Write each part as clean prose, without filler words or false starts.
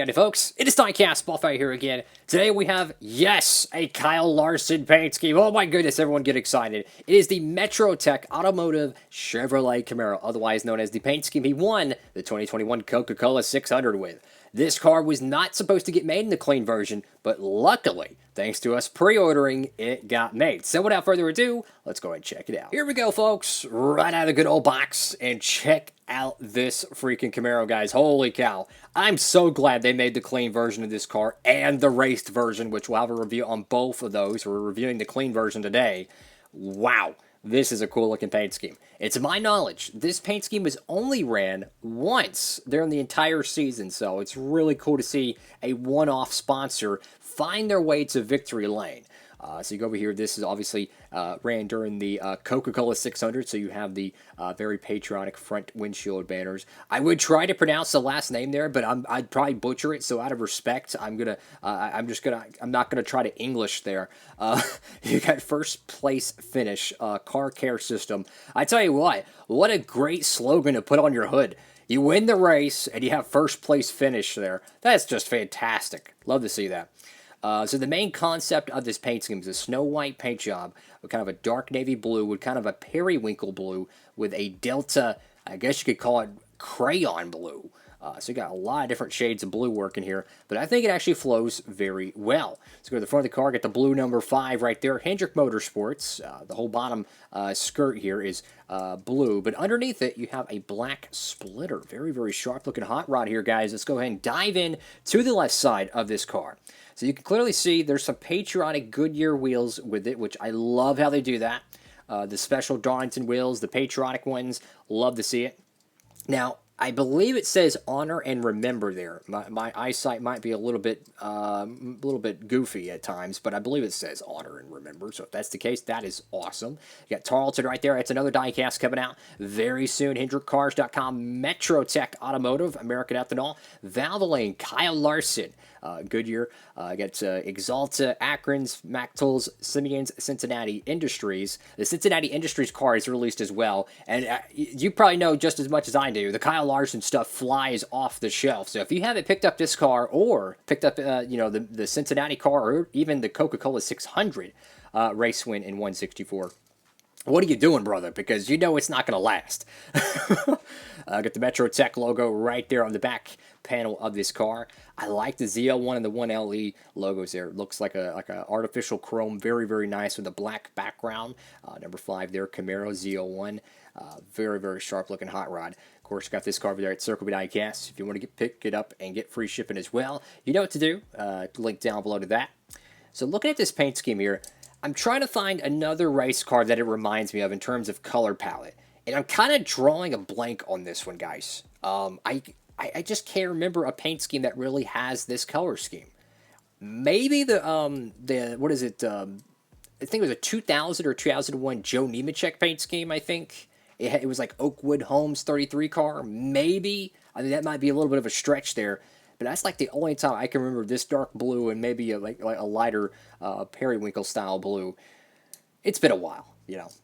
howdy folks, it is Diecastbuffet here again. Today we have, yes, a Kyle Larson paint scheme. Oh my goodness, everyone get excited. It is the Metrotech Automotive Chevrolet Camaro, otherwise known as the paint scheme he won the 2021 Coca-Cola 600 with. This car was not supposed to get made in the clean version, but luckily, thanks to us pre-ordering, it got made. So without further ado, let's go ahead and check it out. Here we go, folks, right out of the good old box, and check out this freaking Camaro, guys. Holy cow. I'm so glad they made the clean version of this car and the raced version, which we'll have a review on both of those. We're reviewing the clean version today. Wow. This is a cool looking paint scheme. It's my knowledge, this paint scheme was only ran once during the entire season, so it's really cool to see a one-off sponsor find their way to victory lane. So you go over here, this is obviously ran during the Coca-Cola 600, so you have the very patriotic front windshield banners. I would try to pronounce the last name there, but I'd probably butcher it, so out of respect, I'm not gonna try to English there. You got first place finish, car care system. I tell you what a great slogan to put on your hood. You win the race, and you have first place finish there. That's just fantastic. Love to see that. So the main concept of this paint scheme is a snow white paint job with kind of a dark navy blue with kind of a periwinkle blue with a delta, I guess you could call it crayon blue. So you got a lot of different shades of blue working here, but I think it actually flows very well. So go to the front of the car, get the blue number 5 right there, Hendrick Motorsports. The whole bottom skirt here is blue, but underneath it you have a black splitter. Very, very sharp looking hot rod here, guys. Let's go ahead and dive in to the left side of this car. So you can clearly see there's some patriotic Goodyear wheels with it, which I love how they do that. The special Darlington wheels, the patriotic ones, love to see it. Now, I believe it says honor and remember there. My eyesight might be a little bit goofy at times, but I believe it says honor and remember. So if that's the case, that is awesome. You got Tarleton right there. That's another diecast coming out very soon. HendrickCars.com, Metrotech Automotive, American Ethanol, Valvoline, Kyle Larson, Goodyear. I got Exalta, Akron's, Mac Tools, Simeon's, Cincinnati Industries. The Cincinnati Industries car is released as well, and you probably know just as much as I do. The Kyle Larson stuff flies off the shelf. So if you haven't picked up this car or picked up, the Cincinnati car or even the Coca-Cola 600 race win in 164. What are you doing, brother? Because you know it's not going to last. Got the Metrotech logo right there on the back panel of this car. I like the ZL1 and the 1LE logos there. It looks like a artificial chrome. Very, very nice with a black background. Number 5 there, Camaro ZL1. Very, very sharp looking hot rod. Of course, got this car over there at Circle B Diecast. If you want to pick it up and get free shipping as well, you know what to do. Link down below to that. So looking at this paint scheme here, I'm trying to find another race car that it reminds me of in terms of color palette. And I'm kind of drawing a blank on this one, guys. I just can't remember a paint scheme that really has this color scheme. Maybe what is it? I think it was a 2000 or 2001 Joe Nemechek paint scheme, I think. It was like Oakwood Homes 33 car. Maybe. I mean, that might be a little bit of a stretch there. But that's like the only time I can remember this dark blue and maybe like a lighter periwinkle style blue. It's been a while,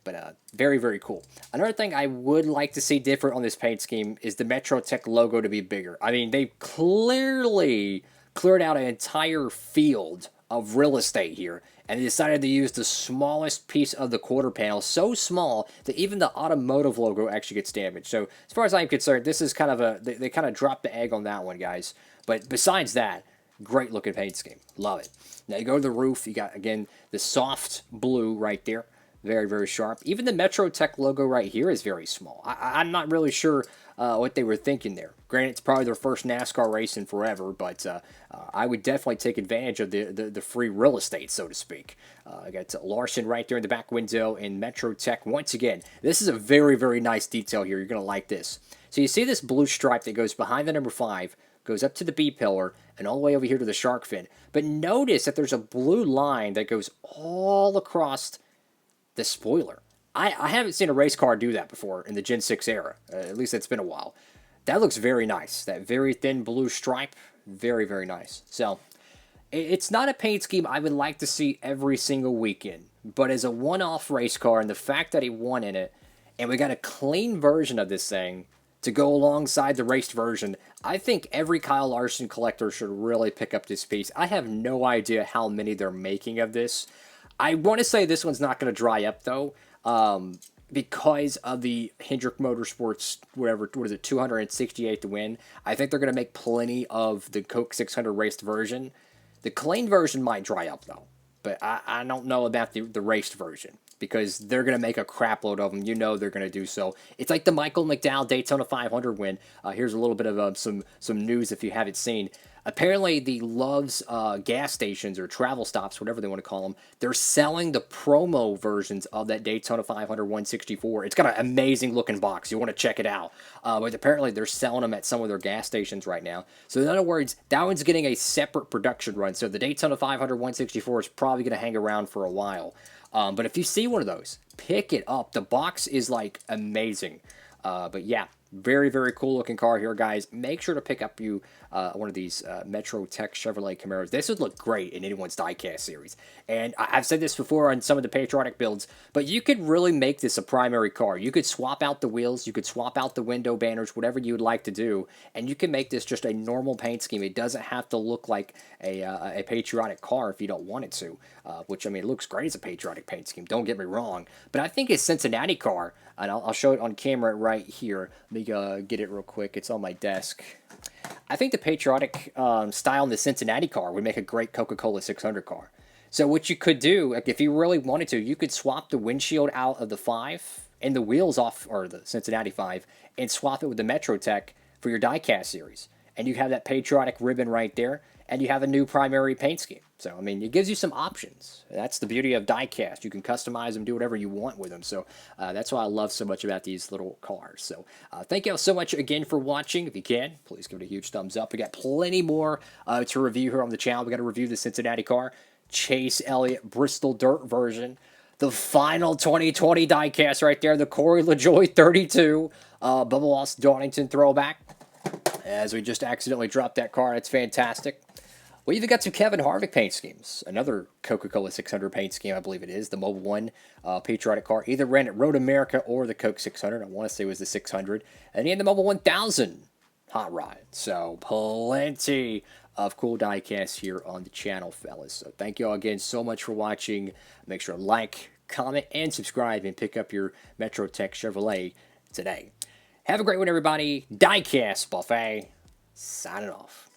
but very, very cool. Another thing I would like to see different on this paint scheme is the Metrotech logo to be bigger. I mean, they clearly cleared out an entire field of real estate here, and they decided to use the smallest piece of the quarter panel, so small that even the automotive logo actually gets damaged. So as far as I'm concerned, this is kind of they kind of dropped the egg on that one, guys. But besides that, great looking paint scheme. Love it. Now you go to the roof, you got, again, the soft blue right there. Very, very sharp. Even the Metrotech logo right here is very small. I'm not really sure what they were thinking there. Granted, it's probably their first NASCAR race in forever, but I would definitely take advantage of the free real estate, so to speak. I got Larson right there in the back window, and Metrotech. Once again, this is a very, very nice detail here. You're going to like this. So you see this blue stripe that goes behind the number 5, goes up to the B pillar, and all the way over here to the shark fin. But notice that there's a blue line that goes all across the spoiler. I haven't seen a race car do that before in the Gen 6 era. At least it's been a while. That looks very nice. That very thin blue stripe, very, very nice. So, it's not a paint scheme I would like to see every single weekend. But as a one-off race car, and the fact that he won in it, and we got a clean version of this thing, to go alongside the raced version. I think every Kyle Larson collector should really pick up this piece. I have no idea how many they're making of this. I want to say this one's not going to dry up, though, because of the Hendrick Motorsports, whatever, what is it, 268 to win. I think they're going to make plenty of the Coke 600 raced version. The clean version might dry up, though, but I don't know about the raced version, because they're going to make a crap load of them. You know they're going to do so. It's like the Michael McDowell Daytona 500 win. Here's a little bit of some news if you haven't seen. Apparently, the Love's gas stations or travel stops, whatever they want to call them, they're selling the promo versions of that Daytona 500 164. It's got an amazing looking box. You want to check it out. But apparently, they're selling them at some of their gas stations right now. So in other words, that one's getting a separate production run. So the Daytona 500 164 is probably going to hang around for a while. But if you see one of those, pick it up. The box is like amazing. But yeah, very, very cool looking car here, guys. Make sure to pick up one of these Metrotech Chevrolet Camaros. This would look great in anyone's diecast series. And I've said this before on some of the patriotic builds, but you could really make this a primary car. You could swap out the wheels, you could swap out the window banners, whatever you would like to do, and you can make this just a normal paint scheme. It doesn't have to look like a patriotic car if you don't want it to, which, I mean, it looks great as a patriotic paint scheme, don't get me wrong. But I think a Cincinnati car, and I'll show it on camera right here. Let me get it real quick. It's on my desk. I think the patriotic style in the Cincinnati car would make a great Coca-Cola 600 car. So what you could do, if you really wanted to, you could swap the windshield out of the 5 and the wheels off, or the Cincinnati 5, and swap it with the Metrotech for your diecast series. And you have that patriotic ribbon right there, and you have a new primary paint scheme. So, I mean, it gives you some options. That's the beauty of diecast. You can customize them, do whatever you want with them. So, that's why I love so much about these little cars. So, thank you all so much again for watching. If you can, please give it a huge thumbs up. We got plenty more to review here on the channel. We got to review the Cincinnati car, Chase Elliott Bristol Dirt version, the final 2020 diecast right there, the Corey LaJoie 32 Bubba Loss Donington throwback. As we just accidentally dropped that car, it's fantastic. We even got some Kevin Harvick paint schemes. Another Coca-Cola 600 paint scheme, I believe it is. The Mobile One patriotic car. Either ran at Road America or the Coke 600. I want to say it was the 600. And he had the Mobile 1000 hot rod. So plenty of cool diecasts here on the channel, fellas. So thank you all again so much for watching. Make sure to like, comment, and subscribe, and pick up your Metrotech Chevrolet today. Have a great one, everybody. Diecast Buffet signing off.